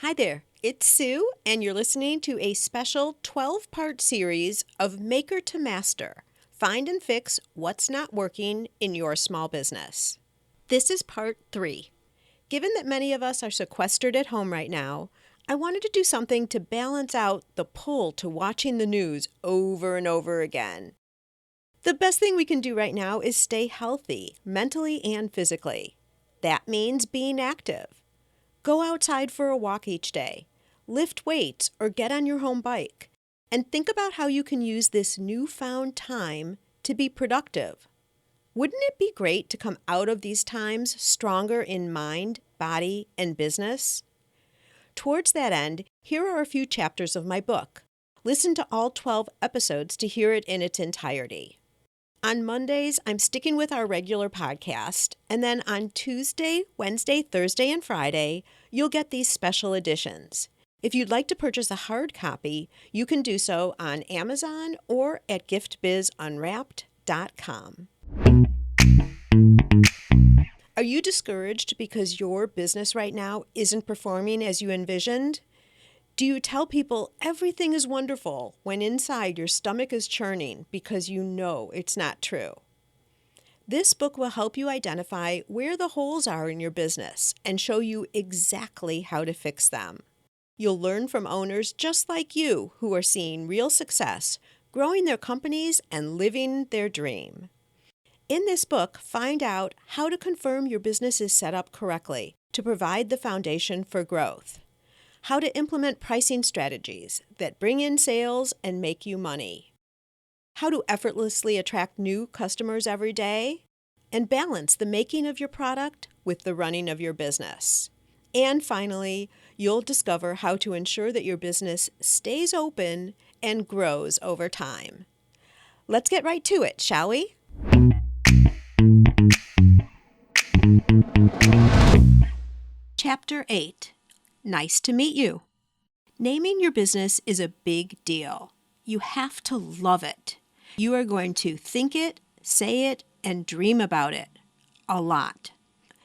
Hi there, it's Sue, and you're listening to a special 12-part series of Maker to Master. Find and fix what's not working in your small business. This is part 3. Given that many of us are sequestered at home right now, I wanted to do something to balance out the pull to watching the news over and over again. The best thing we can do right now is stay healthy, mentally and physically. That means being active. Go outside for a walk each day, lift weights, or get on your home bike, and think about how you can use this newfound time to be productive. Wouldn't it be great to come out of these times stronger in mind, body, and business? Towards that end, here are a few chapters of my book. Listen to all 12 episodes to hear it in its entirety. On Mondays, I'm sticking with our regular podcast, and then on Tuesday, Wednesday, Thursday, and Friday, you'll get these special editions. If you'd like to purchase a hard copy, you can do so on Amazon or at giftbizunwrapped.com. Are you discouraged because your business right now isn't performing as you envisioned? Do you tell people everything is wonderful when inside your stomach is churning because you know it's not true? This book will help you identify where the holes are in your business and show you exactly how to fix them. You'll learn from owners just like you who are seeing real success, growing their companies, and living their dream. In this book, find out how to confirm your business is set up correctly to provide the foundation for growth. How to implement pricing strategies that bring in sales and make you money. How to effortlessly attract new customers every day, and balance the making of your product with the running of your business. And finally, you'll discover how to ensure that your business stays open and grows over time. Let's get right to it, shall we? Chapter 8. Nice to meet you. Naming your business is a big deal. You have to love it. You are going to think it, say it, and dream about it a lot.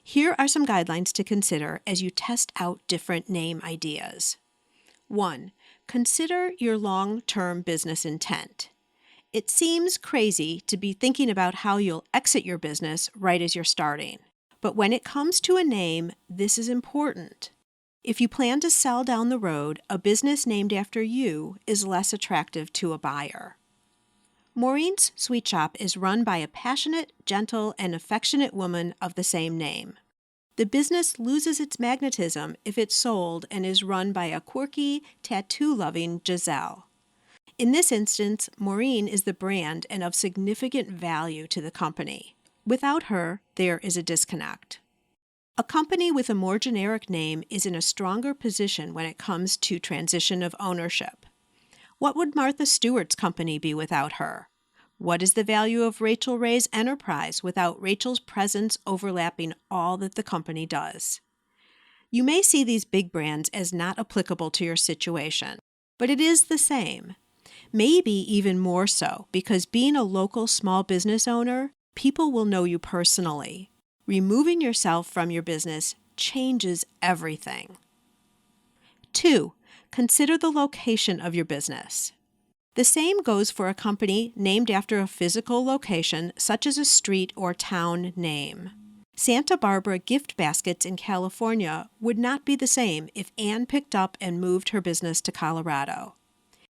Here are some guidelines to consider as you test out different name ideas. 1. Consider your long-term business intent. It seems crazy to be thinking about how you'll exit your business right as you're starting. But when it comes to a name, this is important. If you plan to sell down the road, a business named after you is less attractive to a buyer. Maureen's Sweet Shop is run by a passionate, gentle, and affectionate woman of the same name. The business loses its magnetism if it's sold and is run by a quirky, tattoo-loving Giselle. In this instance, Maureen is the brand and of significant value to the company. Without her, there is a disconnect. A company with a more generic name is in a stronger position when it comes to transition of ownership. What would Martha Stewart's company be without her? What is the value of Rachel Ray's enterprise without Rachel's presence overlapping all that the company does? You may see these big brands as not applicable to your situation, but it is the same. Maybe even more so, because being a local small business owner, people will know you personally. Removing yourself from your business changes everything. 2. Consider the location of your business. The same goes for a company named after a physical location, such as a street or town name. Santa Barbara Gift Baskets in California would not be the same if Anne picked up and moved her business to Colorado.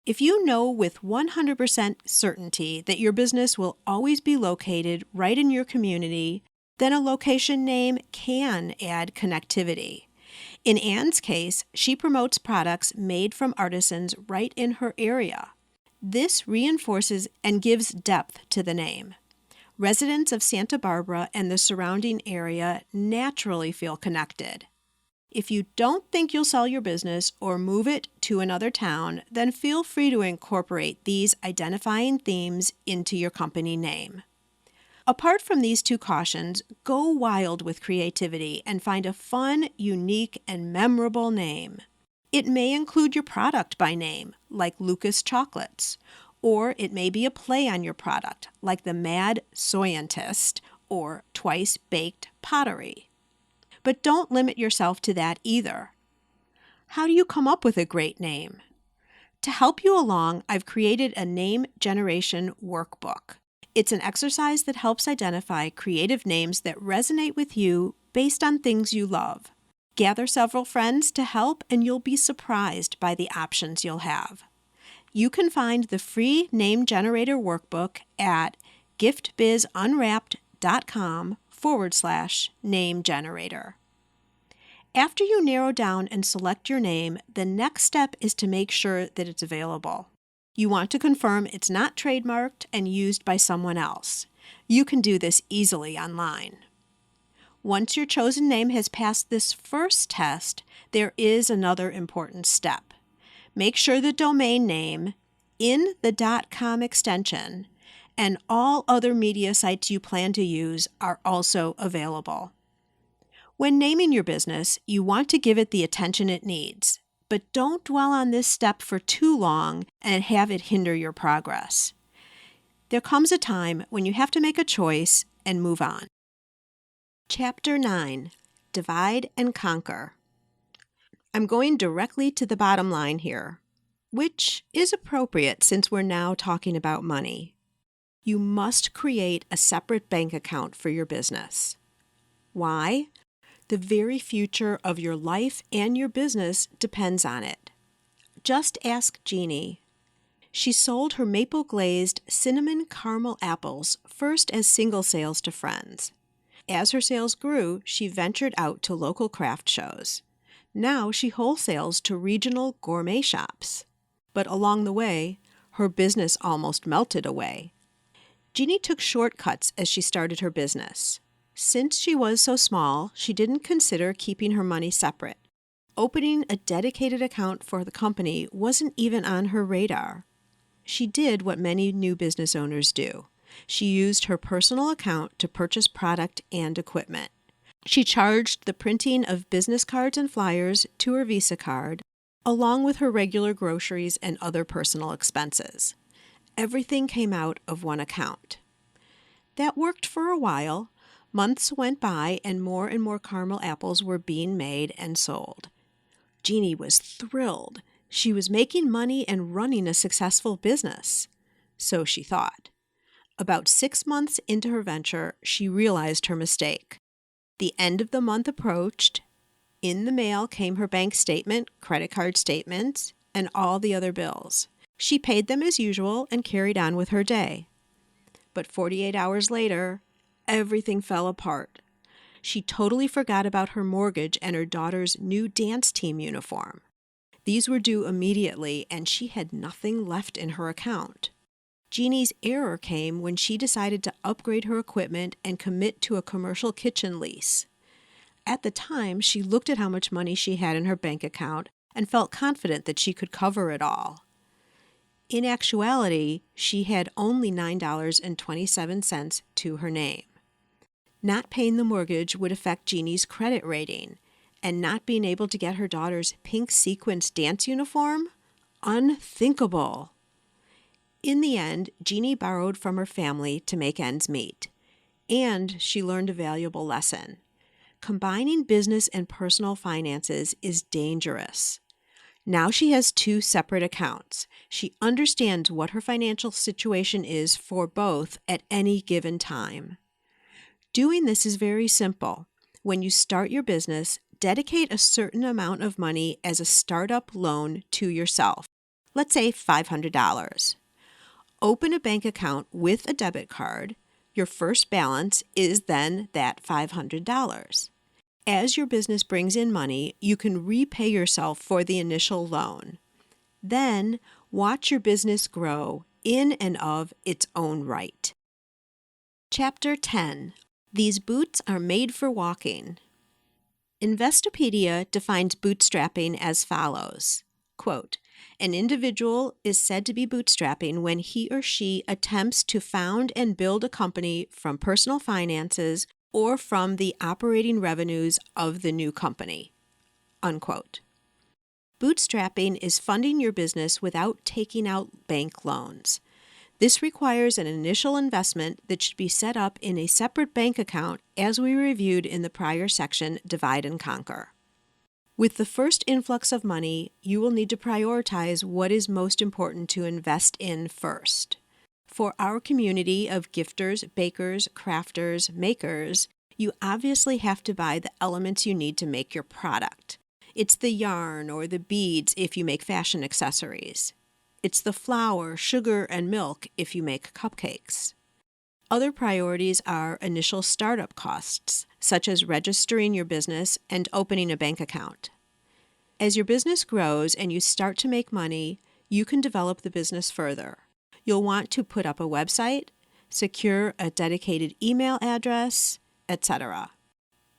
If you know with 100% certainty that your business will always be located right in your community, then a location name can add connectivity. In Anne's case, she promotes products made from artisans right in her area. This reinforces and gives depth to the name. Residents of Santa Barbara and the surrounding area naturally feel connected. If you don't think you'll sell your business or move it to another town, then feel free to incorporate these identifying themes into your company name. Apart from these 2 cautions, go wild with creativity and find a fun, unique, and memorable name. It may include your product by name, like Lucas Chocolates, or it may be a play on your product, like the Mad Soyentist or Twice Baked Pottery. But don't limit yourself to that either. How do you come up with a great name? To help you along, I've created a name generation workbook. It's an exercise that helps identify creative names that resonate with you based on things you love. Gather several friends to help, and you'll be surprised by the options you'll have. You can find the free name generator workbook at giftbizunwrapped.com/name generator. After you narrow down and select your name, the next step is to make sure that it's available. You want to confirm it's not trademarked and used by someone else. You can do this easily online. Once your chosen name has passed this first test, there is another important step. Make sure the domain name in the .com extension and all other media sites you plan to use are also available. When naming your business, you want to give it the attention it needs, but don't dwell on this step for too long and have it hinder your progress. There comes a time when you have to make a choice and move on. Chapter 9, Divide and Conquer. I'm going directly to the bottom line here, which is appropriate since we're now talking about money. You must create a separate bank account for your business. Why? The very future of your life and your business depends on it. Just ask Jeannie. She sold her maple glazed cinnamon caramel apples first as single sales to friends. As her sales grew, she ventured out to local craft shows. Now she wholesales to regional gourmet shops. But along the way, her business almost melted away. Jeannie took shortcuts as she started her business. Since she was so small, she didn't consider keeping her money separate. Opening a dedicated account for the company wasn't even on her radar. She did what many new business owners do. She used her personal account to purchase product and equipment. She charged the printing of business cards and flyers to her Visa card, along with her regular groceries and other personal expenses. Everything came out of one account. That worked for a while. Months went by and more caramel apples were being made and sold. Jeannie was thrilled. She was making money and running a successful business. So she thought. About 6 months into her venture, she realized her mistake. The end of the month approached. In the mail came her bank statement, credit card statements, and all the other bills. She paid them as usual and carried on with her day. But 48 hours later, everything fell apart. She totally forgot about her mortgage and her daughter's new dance team uniform. These were due immediately, and she had nothing left in her account. Jeannie's error came when she decided to upgrade her equipment and commit to a commercial kitchen lease. At the time, she looked at how much money she had in her bank account and felt confident that she could cover it all. In actuality, she had only $9.27 to her name. Not paying the mortgage would affect Jeannie's credit rating, and not being able to get her daughter's pink sequins dance uniform? Unthinkable. In the end, Jeannie borrowed from her family to make ends meet, and she learned a valuable lesson. Combining business and personal finances is dangerous. Now she has 2 separate accounts. She understands what her financial situation is for both at any given time. Doing this is very simple. When you start your business, dedicate a certain amount of money as a startup loan to yourself. Let's say $500. Open a bank account with a debit card. Your first balance is then that $500. As your business brings in money, you can repay yourself for the initial loan. Then, watch your business grow in and of its own right. Chapter 10. These boots are made for walking. Investopedia defines bootstrapping as follows. Quote, an individual is said to be bootstrapping when he or she attempts to found and build a company from personal finances or from the operating revenues of the new company. Unquote. Bootstrapping is funding your business without taking out bank loans. This requires an initial investment that should be set up in a separate bank account as we reviewed in the prior section, Divide and Conquer. With the first influx of money, you will need to prioritize what is most important to invest in first. For our community of gifters, bakers, crafters, makers, you obviously have to buy the elements you need to make your product. It's the yarn or the beads if you make fashion accessories. It's the flour, sugar, and milk if you make cupcakes. Other priorities are initial startup costs, such as registering your business and opening a bank account. As your business grows and you start to make money, you can develop the business further. You'll want to put up a website, secure a dedicated email address, etc.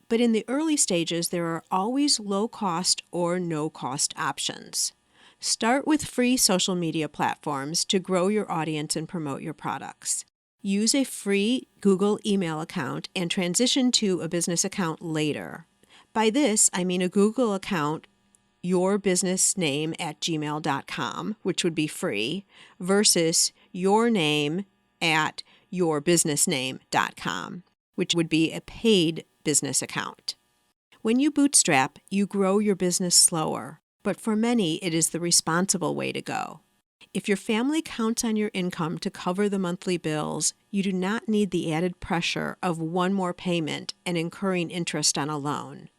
But in the early stages, there are always low-cost or no-cost options. Start with free social media platforms to grow your audience and promote your products. Use a free Google email account and transition to a business account later. By this, I mean a Google account, yourbusinessname@gmail.com, which would be free, versus yourname@yourbusinessname.com, which would be a paid business account. When you bootstrap, you grow your business slower, but for many, it is the responsible way to go. If your family counts on your income to cover the monthly bills, you do not need the added pressure of one more payment and incurring interest on a loan.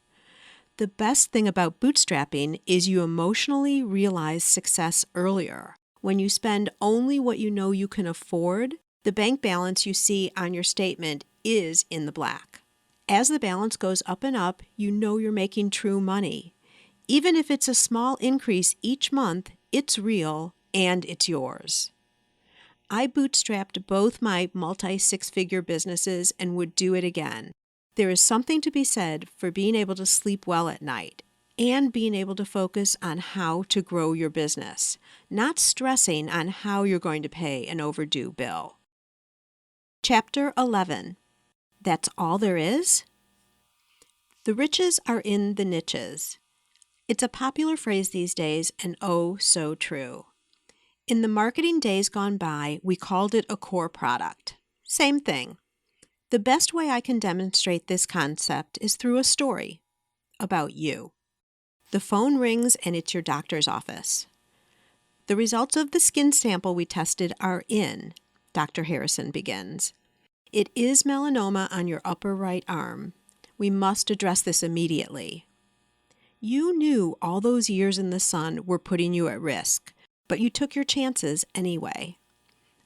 The best thing about bootstrapping is you emotionally realize success earlier. When you spend only what you know you can afford, the bank balance you see on your statement is in the black. As the balance goes up and up, you know you're making true money. Even if it's a small increase each month, it's real and it's yours. I bootstrapped both my multi-six-figure businesses and would do it again. There is something to be said for being able to sleep well at night and being able to focus on how to grow your business, not stressing on how you're going to pay an overdue bill. Chapter 11. That's all there is? The riches are in the niches. It's a popular phrase these days and oh so true. In the marketing days gone by, we called it a core product. Same thing. The best way I can demonstrate this concept is through a story about you. The phone rings and it's your doctor's office. The results of the skin sample we tested are in, Dr. Harrison begins. It is melanoma on your upper right arm. We must address this immediately. You knew all those years in the sun were putting you at risk, but you took your chances anyway.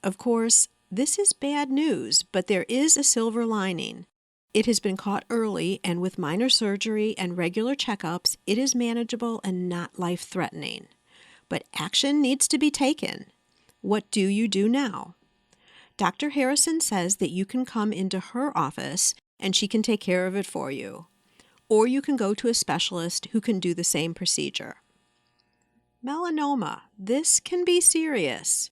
Of course, this is bad news, but there is a silver lining. It has been caught early, and with minor surgery and regular checkups, it is manageable and not life-threatening. But action needs to be taken. What do you do now? Dr. Harrison says that you can come into her office and she can take care of it for you. Or you can go to a specialist who can do the same procedure. Melanoma. This can be serious.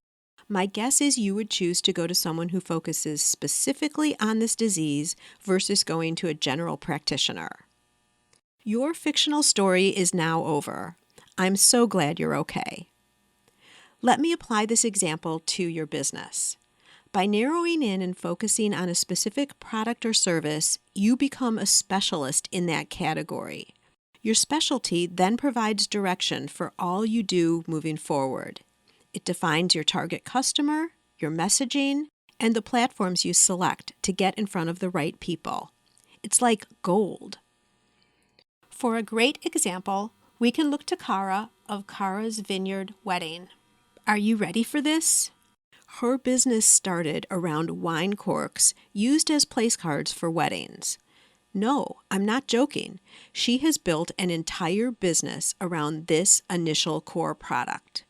My guess is you would choose to go to someone who focuses specifically on this disease versus going to a general practitioner. Your fictional story is now over. I'm so glad you're okay. Let me apply this example to your business. By narrowing in and focusing on a specific product or service, you become a specialist in that category. Your specialty then provides direction for all you do moving forward. It defines your target customer, your messaging, and the platforms you select to get in front of the right people. It's like gold. For a great example, we can look to Cara of Cara's Vineyard Wedding. Are you ready for this? Her business started around wine corks used as place cards for weddings. No, I'm not joking. She has built an entire business around this initial core product.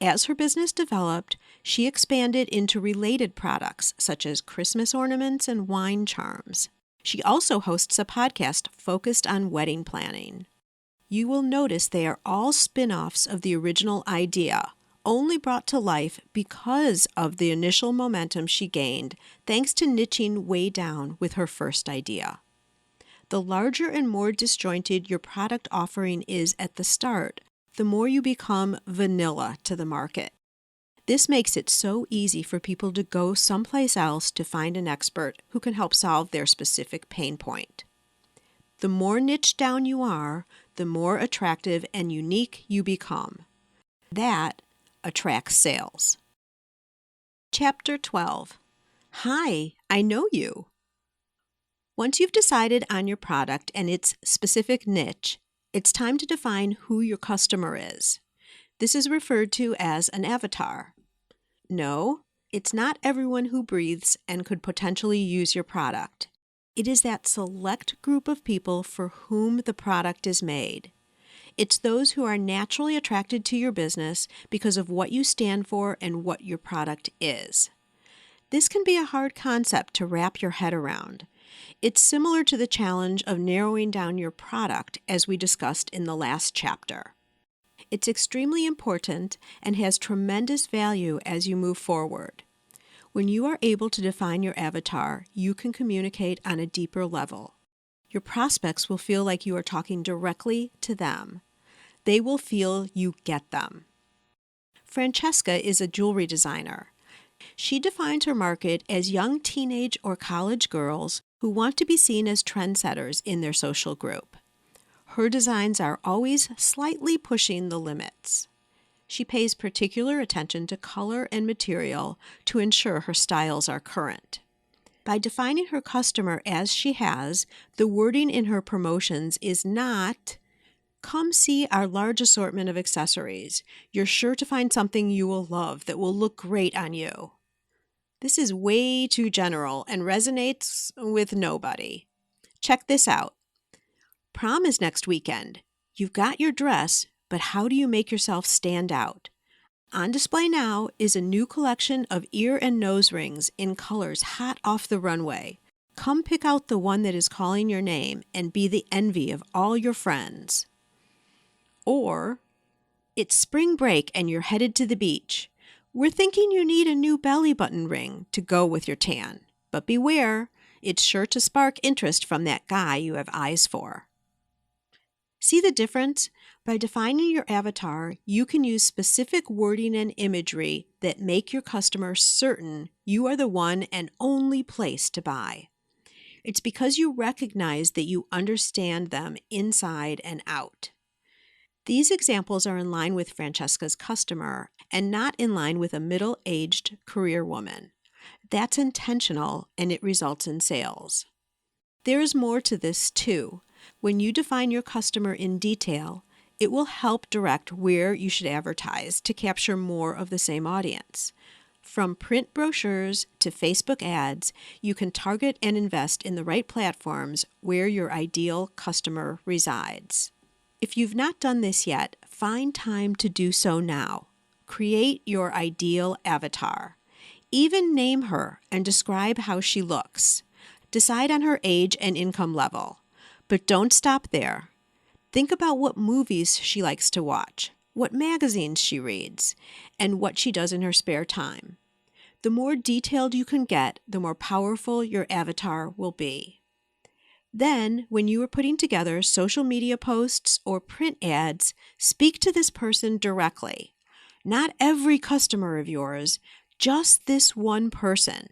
As her business developed, she expanded into related products such as Christmas ornaments and wine charms. She also hosts a podcast focused on wedding planning. You will notice they are all spin-offs of the original idea, only brought to life because of the initial momentum she gained thanks to niching way down with her first idea. The larger and more disjointed your product offering is at the start, the more you become vanilla to the market. This makes it so easy for people to go someplace else to find an expert who can help solve their specific pain point. The more niche down you are, the more attractive and unique you become. That attracts sales. Chapter 12. Hi, I know you. Once you've decided on your product and its specific niche, it's time to define who your customer is. This is referred to as an avatar. No, it's not everyone who breathes and could potentially use your product. It is that select group of people for whom the product is made. It's those who are naturally attracted to your business because of what you stand for and what your product is. This can be a hard concept to wrap your head around. It's similar to the challenge of narrowing down your product, as we discussed in the last chapter. It's extremely important and has tremendous value as you move forward. When you are able to define your avatar, you can communicate on a deeper level. Your prospects will feel like you are talking directly to them. They will feel you get them. Francesca is a jewelry designer. She defines her market as young teenage or college girls who want to be seen as trendsetters in their social group. Her designs are always slightly pushing the limits. She pays particular attention to color and material to ensure her styles are current. By defining her customer as she has, the wording in her promotions is not, "Come see our large assortment of accessories. You're sure to find something you will love that will look great on you." This is way too general and resonates with nobody. Check this out. Prom is next weekend. You've got your dress, but how do you make yourself stand out? On display now is a new collection of ear and nose rings in colors hot off the runway. Come pick out the one that is calling your name and be the envy of all your friends. Or, it's spring break and you're headed to the beach. We're thinking you need a new belly button ring to go with your tan. But beware, it's sure to spark interest from that guy you have eyes for. See the difference? By defining your avatar, you can use specific wording and imagery that make your customer certain you are the one and only place to buy. It's because you recognize that you understand them inside and out. These examples are in line with Francesca's customer and not in line with a middle-aged career woman. That's intentional and it results in sales. There is more to this too. When you define your customer in detail, it will help direct where you should advertise to capture more of the same audience. From print brochures to Facebook ads, you can target and invest in the right platforms where your ideal customer resides. If you've not done this yet, find time to do so now. Create your ideal avatar. Even name her and describe how she looks. Decide on her age and income level. But don't stop there. Think about what movies she likes to watch, what magazines she reads, and what she does in her spare time. The more detailed you can get, the more powerful your avatar will be. Then, when you are putting together social media posts or print ads, speak to this person directly. Not every customer of yours, just this one person.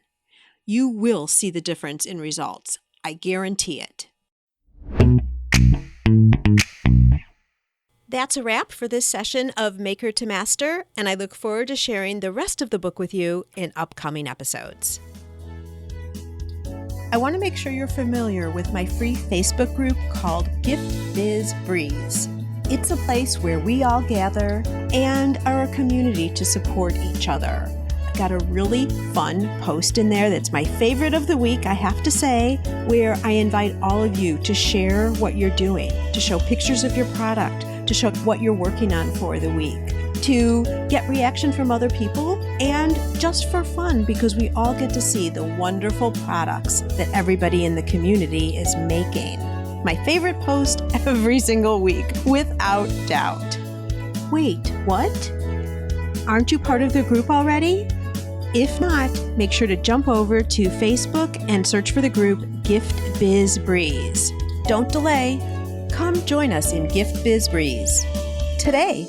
You will see the difference in results. I guarantee it. That's a wrap for this session of Maker to Master, and I look forward to sharing the rest of the book with you in upcoming episodes. I want to make sure you're familiar with my free Facebook group called Gift Biz Breeze. It's a place where we all gather and are a community to support each other. I've got a really fun post in there that's my favorite of the week, I have to say, where I invite all of you to share what you're doing, to show pictures of your product, to show what you're working on for the week, to get reaction from other people, and just for fun because we all get to see the wonderful products that everybody in the community is making. My favorite post every single week, without doubt. Wait, what? Aren't you part of the group already? If not, make sure to jump over to Facebook and search for the group Gift Biz Breeze. Don't delay. Come join us in Gift Biz Breeze today.